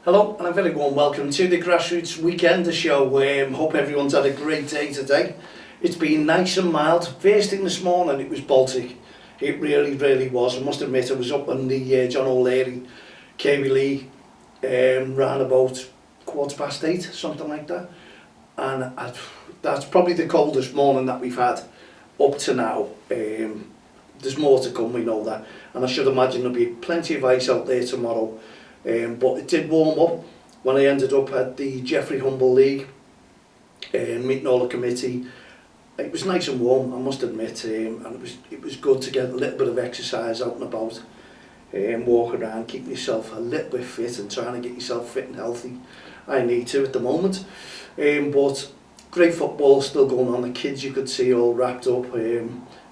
Hello and a very warm welcome to the Grassroots Weekender Show. Hope everyone's had a great day today. It's been nice and mild. First thing this morning it was Baltic. It really was. I must admit I was up on the John O'Leary KB League round about 8:15, something like that. And that's probably the coldest morning that we've had up to now. There's more to come, we know that. And I should imagine there'll be plenty of ice out there tomorrow. But it did warm up when I ended up at the Jeffrey Humble League, meeting all the committee. It was nice and warm, I must admit, and it was good to get a little bit of exercise out and about, walk around, keep yourself a little bit fit and trying to get yourself fit and healthy. I need to at the moment, but great football still going on. The kids you could see all wrapped up,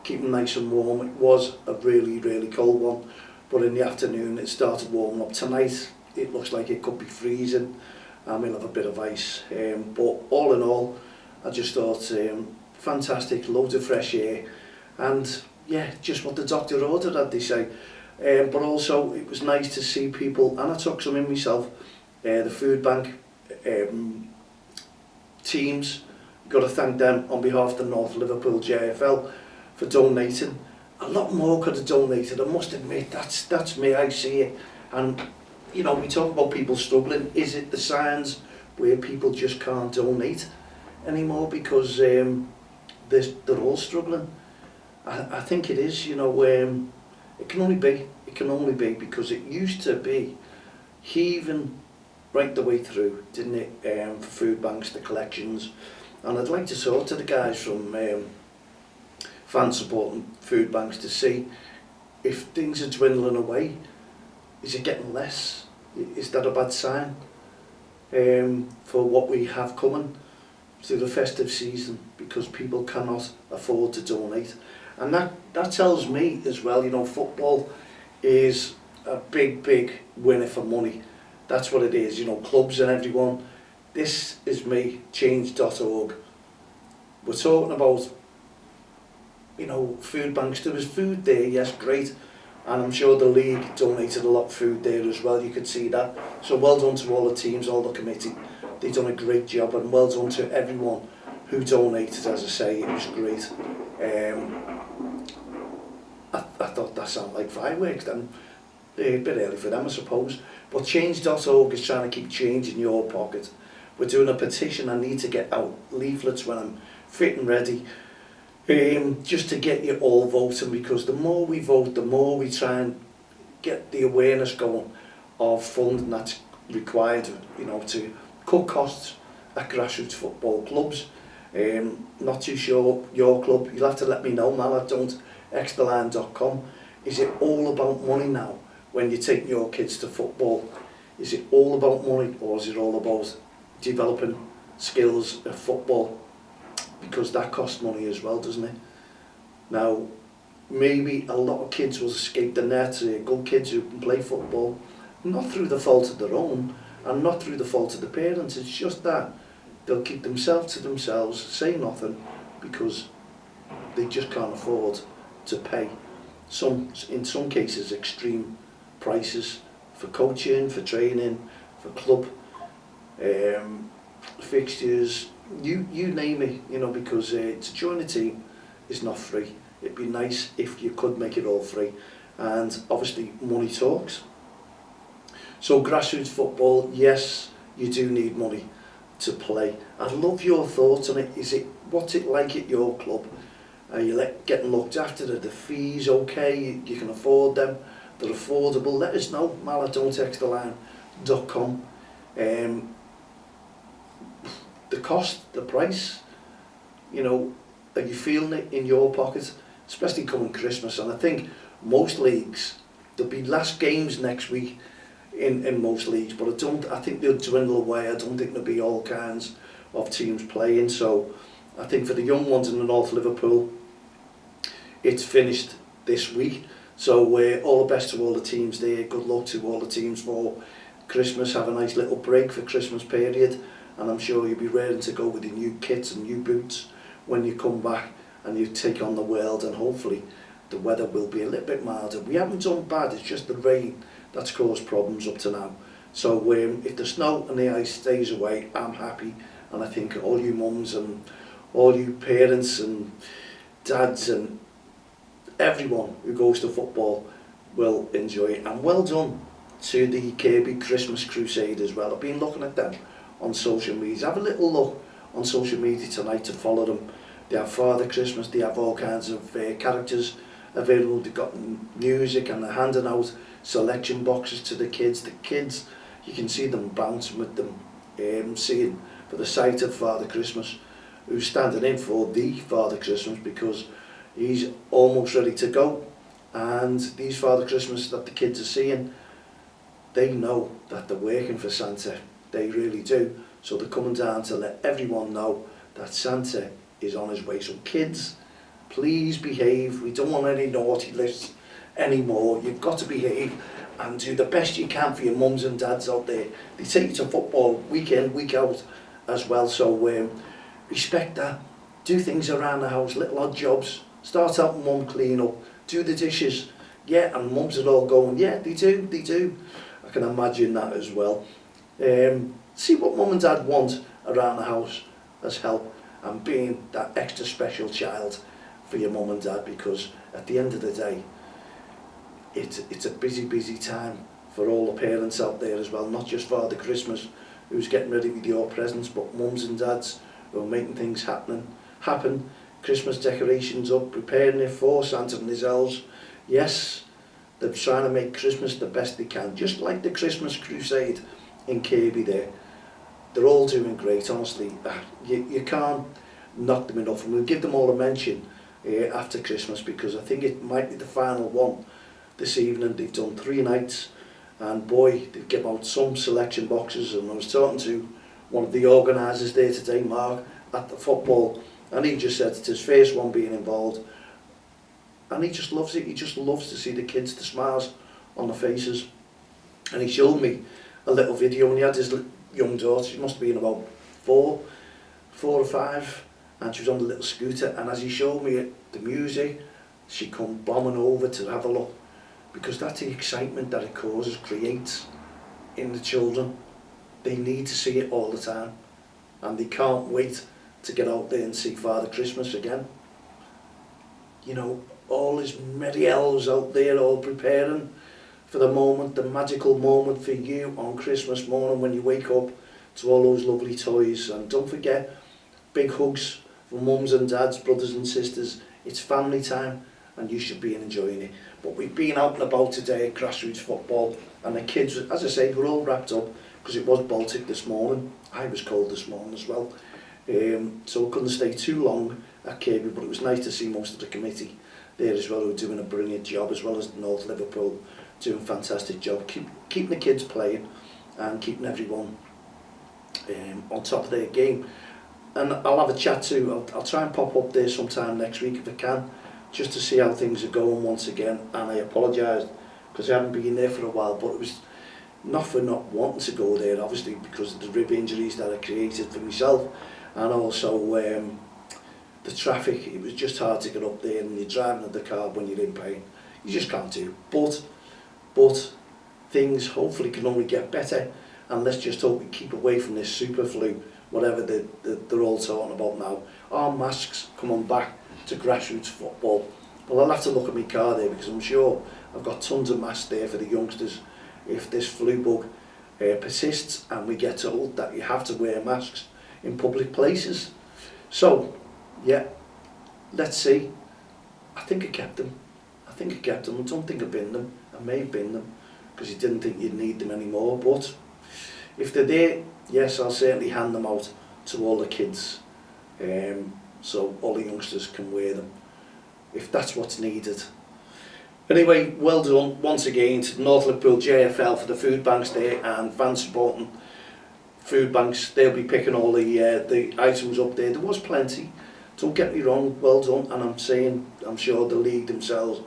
keeping nice and warm. It was a really cold one. But in the afternoon it started warming up. Tonight it looks like it could be freezing and we'll have a bit of ice. But all in all, I just thought fantastic, loads of fresh air, and yeah, just what the doctor ordered, as they say. But also it was nice to see people, and I took some in myself, the food bank teams. Got to thank them on behalf of the North Liverpool JFL for donating. A lot more could have donated, I must admit. That's me, I see it. And you know, we talk about people struggling. Is it the signs where people just can't donate anymore because they're all struggling? I think it is, you know. It can only be because it used to be heaving right the way through, didn't it, for food banks, the collections. And I'd like to talk to the guys from fan supporting food banks to see if things are dwindling away. Is it getting less? Is that a bad sign for what we have coming through the festive season, because people cannot afford to donate? And that tells me as well, you know, football is a big winner for money. That's what it is, you know, clubs and everyone. This is me, change.org. We're talking about, you know, food banks. There was food there, yes, great, and I'm sure the league donated a lot of food there as well. You could see that. So well done to all the teams, all the committee. They've done a great job, and well done to everyone who donated. As I say, it was great. I thought that sounded like fireworks then. A bit early for them, I suppose. But change.org is trying to keep change in your pocket. We're doing a petition. I need to get out leaflets when I'm fit and ready. Just to get you all voting, because the more we vote, the more we try and get the awareness going of funding that's required, you know, to cut costs at grassroots football clubs. Not too sure your club, you'll have to let me know, mal@don't.extraline.com. Is it all about money now when you're taking your kids to football? Is it all about money, or is it all about developing skills of football? Because that costs money as well, doesn't it? Now, maybe a lot of kids will escape the net, good kids who can play football, not through the fault of their own, and not through the fault of the parents. It's just that they'll keep themselves to themselves, say nothing, because they just can't afford to pay in some cases extreme prices for coaching, for training, for club fixtures. You name it, you know, because to join a team is not free. It'd be nice if you could make it all free, and obviously money talks. So grassroots football, yes, you do need money to play. I'd love your thoughts on it. What's it like at your club? Are you getting looked after? Are the fees okay? You can afford them? They're affordable? Let us know, mal@don't.extraline.com. The cost, the price, you know, are you feeling it in your pocket? Especially coming Christmas, and I think most leagues, there'll be last games next week in most leagues, but I think they'll dwindle away. I don't think there'll be all kinds of teams playing. So I think for the young ones in the North Liverpool, it's finished this week. So all the best to all the teams there. Good luck to all the teams for Christmas. Have a nice little break for Christmas period. And I'm sure you'll be ready to go with your new kits and new boots when you come back and you take on the world, and hopefully the weather will be a little bit milder. We haven't done bad, it's just the rain that's caused problems up to now. So if the snow and the ice stays away, I'm happy, and I think all you mums and all you parents and dads and everyone who goes to football will enjoy it. And well done to the Kirkby Christmas Crusade as well. I've been looking at them on social media. Have a little look on social media tonight to follow them. They have Father Christmas, they have all kinds of characters available. They've got music and they're handing out selection boxes to the kids. The kids, you can see them bouncing with them, seeing for the sight of Father Christmas, who's standing in for the Father Christmas because he's almost ready to go. And these Father Christmas that the kids are seeing, they know that they're working for Santa. They really do. So they're coming down to let everyone know that Santa is on his way. So kids, please behave. We don't want any naughty lists anymore. You've got to behave and do the best you can for your mums and dads out there. They take you to football week in, week out as well. So respect that. Do things around the house, little odd jobs. Start out mum clean up. Do the dishes. Yeah, and mums are all going, yeah, they do. I can imagine that as well. See what mum and dad want around the house as help, and being that extra special child for your mum and dad, because at the end of the day, it's a busy time for all the parents out there as well, not just Father Christmas who's getting ready with your presents, but mums and dads who are making things happen. Christmas decorations up, preparing it for Santa and his elves. Yes, they're trying to make Christmas the best they can, just like the Christmas Crusade in Kirkby there. They're all doing great, honestly. You can't knock them enough, and we'll give them all a mention after Christmas, because I think it might be the final one this evening. They've done 3 nights, and boy, they've given out some selection boxes. And I was talking to one of the organisers there today, Mark, at the football, and he just said it's his first one being involved, and he just loves it. He just loves to see the kids, the smiles on the faces. And he showed me a little video, and he had his young daughter, she must have been about 4 or 5, and she was on the little scooter, and as he showed me the music, she come bombing over to have a look, because that's the excitement that it creates in the children. They need to see it all the time, and they can't wait to get out there and see Father Christmas again. You know, all his merry elves out there all preparing for the moment, the magical moment for you on Christmas morning when you wake up to all those lovely toys. And don't forget, big hugs for mums and dads, brothers and sisters. It's family time and you should be enjoying it. But we've been out and about today at grassroots football, and the kids, as I say, were all wrapped up because it was Baltic this morning. I was cold this morning as well. So I couldn't stay too long at Kirkby, but it was nice to see most of the committee there as well, who are doing a brilliant job, as well as North Liverpool doing a fantastic job, keeping the kids playing and keeping everyone on top of their game. And I'll have a chat too. I'll try and pop up there sometime next week if I can, just to see how things are going once again. And I apologise because I haven't been there for a while, but it was not for not wanting to go there, obviously, because of the rib injuries that I created for myself, and also the traffic. It was just hard to get up there, and you're driving in the car when you're in pain. You just can't do. But things hopefully can only get better, and let's just hope we keep away from this super flu, whatever they're all talking about now. Are masks coming back to grassroots football? Well, I'll have to look at my car there, because I'm sure I've got tons of masks there for the youngsters if this flu bug persists and we get told that you have to wear masks in public places. So, yeah, let's see. I think I kept them. I don't think I binned them. I may have binned them because you didn't think you'd need them anymore. But if they're there, yes, I'll certainly hand them out to all the kids, so all the youngsters can wear them if that's what's needed. Anyway, well done once again to North Liverpool JFL for the food banks there, and fans supporting food banks. They'll be picking all the items up there. There was plenty, don't get me wrong, well done. And I'm sure the league themselves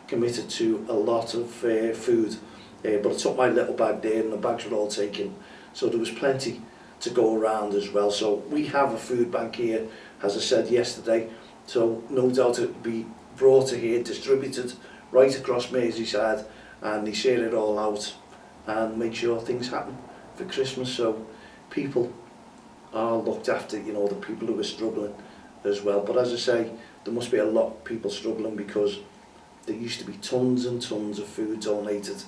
committed to a lot of food, but I took my little bag there and the bags were all taken, so there was plenty to go around as well. So we have a food bank here, as I said yesterday, so no doubt it will be brought to here, distributed right across Merseyside, and they share it all out and make sure things happen for Christmas, so people are looked after, you know, the people who are struggling as well. But as I say, there must be a lot of people struggling, because there used to be tons and tons of food donated,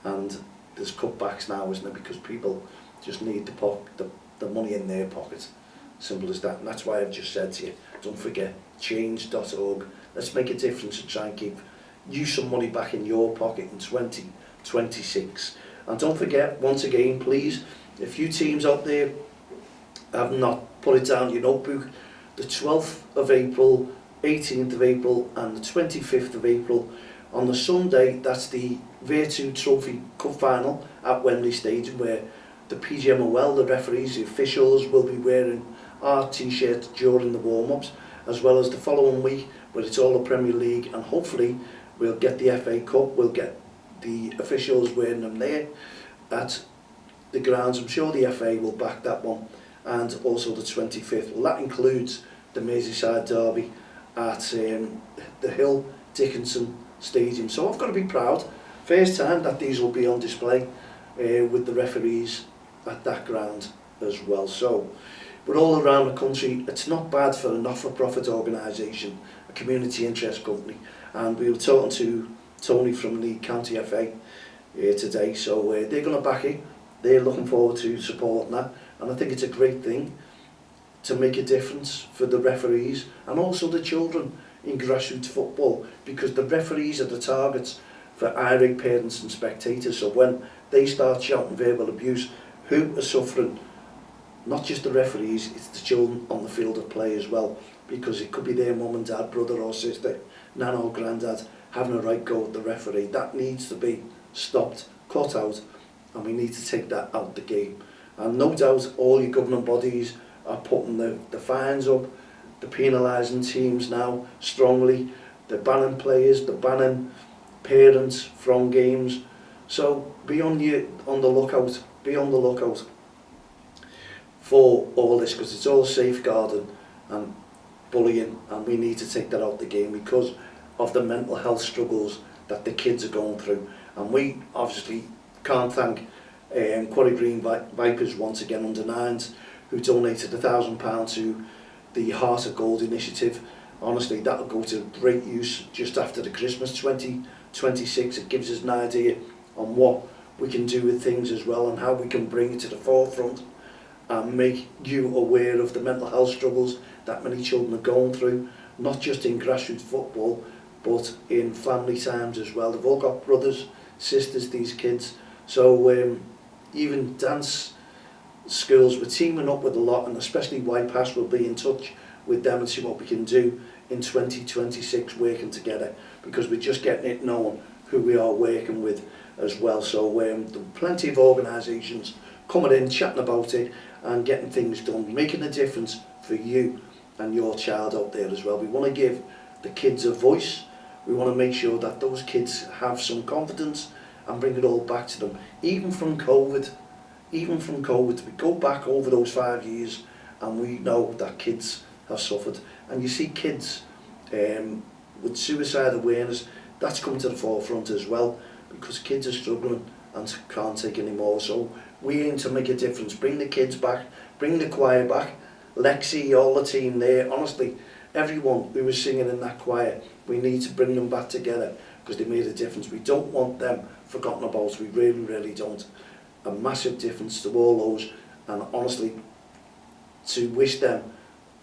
and there's cutbacks now, isn't there, because people just need the money in their pocket. Simple as that. And that's why I've just said to you, don't forget, change.org. Let's make a difference and try and keep you some money back in your pocket in 2026. And don't forget, once again, please, if you teams out there have not put it down in your notebook, the 12th of April, 18th of April and the 25th of April, on the Sunday, that's the Virtu Trophy Cup Final at Wembley Stadium, where the PGMOL, the referees, the officials will be wearing our t-shirts during the warm-ups, as well as the following week where it's all the Premier League, and hopefully we'll get the FA Cup, we'll get the officials wearing them there at the grounds. I'm sure the FA will back that one, and also the 25th. Well, that includes the Merseyside derby at the Hill Dickinson Stadium. So I've got to be proud. First time that these will be on display with the referees at that ground as well. So we're all around the country. It's not bad for a not-for-profit organisation, a community interest company. And we were talking to Tony from the County FA today, so they're going to back it. They're looking forward to supporting that, and I think it's a great thing to make a difference for the referees and also the children in grassroots football, because the referees are the targets for irate parents and spectators. So when they start shouting verbal abuse, who are suffering? Not just the referees, it's the children on the field of play as well, because it could be their mum and dad, brother or sister, nan or granddad having a right go at the referee. That needs to be stopped, cut out, and we need to take that out the game. And no doubt all your governing bodies are putting the fines up, they're penalising teams now strongly, they're banning players, they're banning parents from games. So be on the lookout, for all this, because it's all safeguarding and bullying, and we need to take that out the game because of the mental health struggles that the kids are going through. And we obviously can't thank Quarry Green Vipers once again, under 9s, who donated £1,000 to the Heart of Gold initiative. Honestly, that'll go to great use just after the Christmas 2026. It gives us an idea on what we can do with things as well, and how we can bring it to the forefront and make you aware of the mental health struggles that many children are going through, not just in grassroots football, but in family times as well. They've all got brothers, sisters, these kids. So even dance schools, we're teaming up with a lot, and especially White Pass will be in touch with them and see what we can do in 2026 working together, because we're just getting it known who we are working with as well. So there are plenty of organisations coming in, chatting about it and getting things done, making a difference for you and your child out there as well. We want to give the kids a voice. We want to make sure that those kids have some confidence and bring it all back to them. Even from COVID, we go back over those 5 years and we know that kids have suffered. And you see kids with suicide awareness, that's coming to the forefront as well, because kids are struggling and can't take any more. So we aim to make a difference, bring the kids back, bring the choir back, Lexi, all the team there, honestly, everyone who was singing in that choir, we need to bring them back together because they made a difference. We don't want them forgotten about, we really, really don't. A massive difference to all those, and honestly, to wish them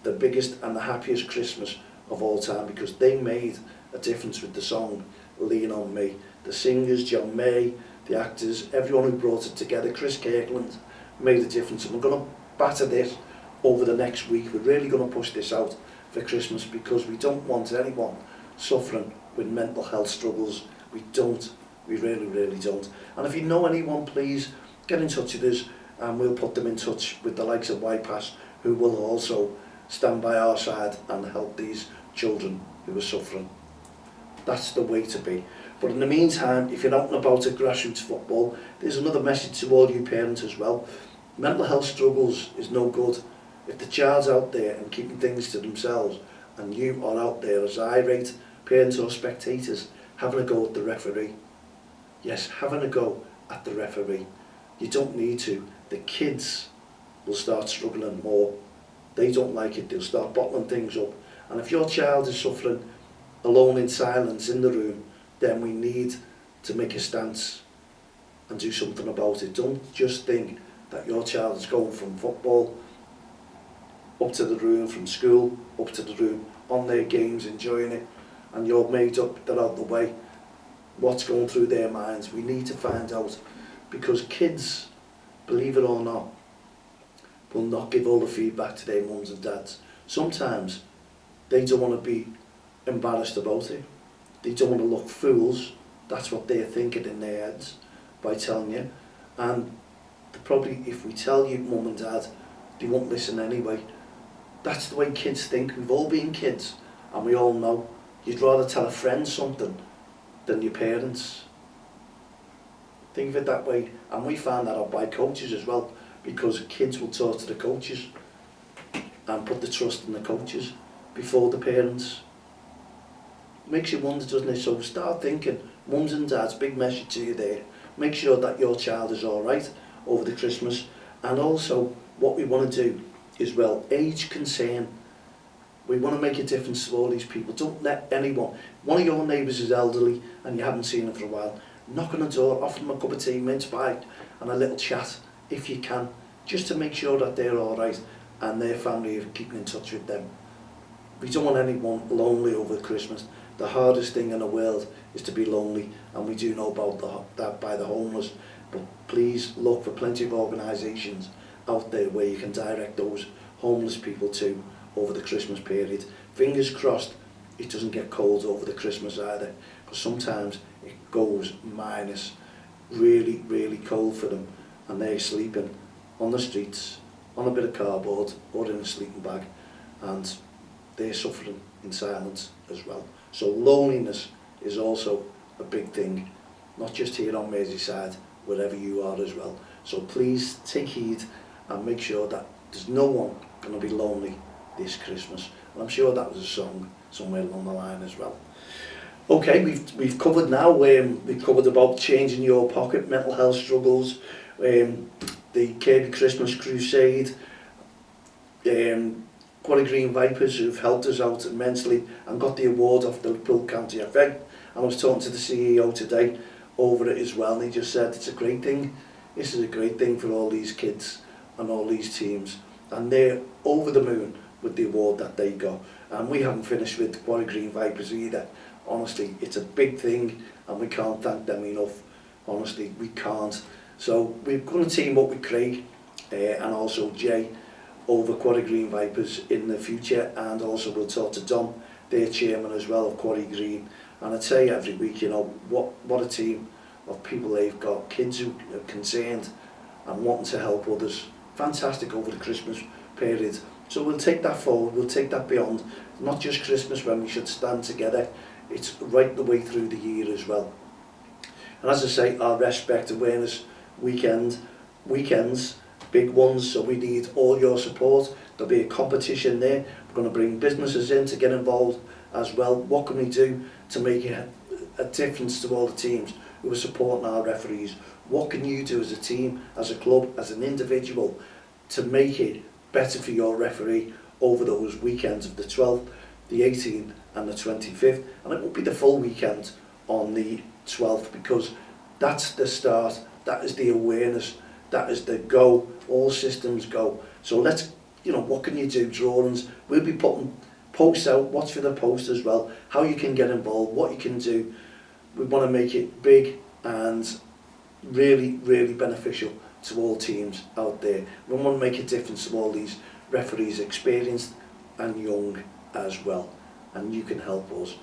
the biggest and the happiest Christmas of all time, because they made a difference with the song Lean On Me. The singers, John May, the actors, everyone who brought it together, Chris Kirkland, made a difference. And we're going to batter this over the next week. We're really going to push this out for Christmas, because we don't want anyone suffering with mental health struggles. We don't. We really, really don't. And if you know anyone, please get in touch with us and we'll put them in touch with the likes of White Pass, who will also stand by our side and help these children who are suffering. That's the way to be. But in the meantime, if you're out and about at grassroots football, there's another message to all you parents as well. Mental health struggles is no good. If the child's out there and keeping things to themselves, and you are out there as irate parents or spectators having a go at the referee, yes, having a go at the referee. You don't need to. The kids will start struggling more. They don't like it, they'll start bottling things up. And if your child is suffering alone in silence in the room, then we need to make a stance and do something about it. Don't just think that your child is going from football up to the room, from school up to the room, on their games, enjoying it, and you're made up, they're out the way. What's going through their minds? We need to find out, because kids, believe it or not, will not give all the feedback to their mums and dads. Sometimes they don't want to be embarrassed about it. They don't want to look fools. That's what they're thinking in their heads by telling you. And probably, if we tell you, mum and dad, they won't listen anyway. That's the way kids think. We've all been kids, and we all know you'd rather tell a friend something than your parents. Think of it that way. And we found that out by coaches as well, because kids will talk to the coaches and put the trust in the coaches before the parents. It makes you wonder, doesn't it? So start thinking, mums and dads, big message to you there. Make sure that your child is all right over the Christmas. And also, what we want to do is, well, age concern. We want to make a difference to all these people. Don't let anyone, one of your neighbours is elderly and you haven't seen them for a while, knock on the door, offer them a cup of tea, mince pie and a little chat if you can, just to make sure that they're all right and their family are keeping in touch with them. We don't want anyone lonely over Christmas. The hardest thing in the world is to be lonely, and we do know about that by the homeless. But please look for plenty of organisations out there where you can direct those homeless people to over the Christmas period. Fingers crossed it doesn't get cold over the Christmas either, because sometimes it goes minus, really, really cold for them, and they're sleeping on the streets, on a bit of cardboard or in a sleeping bag, and they're suffering in silence as well. So loneliness is also a big thing, not just here on Merseyside, wherever you are as well. So please take heed and make sure that there's no one going to be lonely this Christmas. And I'm sure that was a song somewhere along the line as well. Okay, we've covered now, we've covered about changing your pocket, mental health struggles, the Kirby Christmas Crusade, Quarry Green Vipers, who've helped us out immensely and got the award off the Liverpool County FA. And I was talking to the CEO today over it as well, and he just said it's a great thing. This is a great thing for all these kids and all these teams, and they're over the moon with the award that they got. And we haven't finished with the Quarry Green Vipers either. Honestly, it's a big thing and we can't thank them enough. Honestly, we can't. So we're going to team up with Craig and also Jay over Quarry Green Vipers in the future, and also we'll talk to Dom, their chairman as well of Quarry Green. And I'd say every week, you know, what a team of people they've got, kids who are concerned and wanting to help others. Fantastic over the Christmas period. So we'll take that forward, we'll take that beyond, not just Christmas when we should stand together, it's right the way through the year as well. And as I say, our Respect Awareness weekends, big ones, so we need all your support. There'll be a competition there. We're going to bring businesses in to get involved as well. What can we do to make a difference to all the teams who are supporting our referees? What can you do as a team, as a club, as an individual to make it better for your referee over those weekends of the 12th, the 18th and the 25th? And it won't be the full weekend on the 12th, because that's the start, that is the awareness, that is the go, all systems go. So let's, you know, what can you do? Drawings, we'll be putting posts out, watch for the post as well, how you can get involved, what you can do. We want to make it big and really, really beneficial to all teams out there. We want to make a difference to all these referees, experienced and young as well. And you can help us.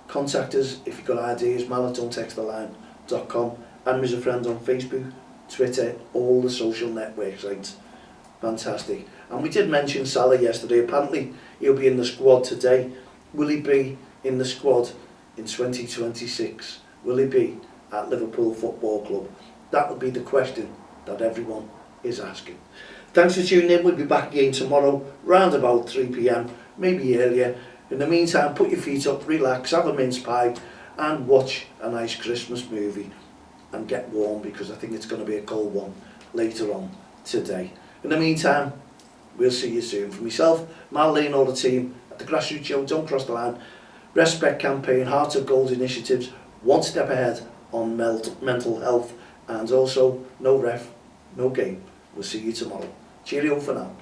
Contact us if you've got ideas, mal@don'ttexttheline.com, and as a friend on Facebook, Twitter, all the social network sites. Fantastic. And we did mention Salah yesterday. Apparently he'll be in the squad today. Will he be in the squad in 2026? Will he be at Liverpool Football Club? That would be the question that everyone is asking. Thanks for tuning in. We'll be back again tomorrow round about 3 p.m, maybe earlier. In the meantime, put your feet up, relax, have a mince pie and watch a nice Christmas movie. and get warm, because I think it's going to be a cold one later on today. In the meantime, we'll see you soon. For myself, Mal Lee and all the team at the Grassroots Show, Don't Cross the Line, Respect Campaign, Heart of Gold initiatives, one step ahead on mental health, and also no ref, no game. We'll see you tomorrow. Cheerio for now.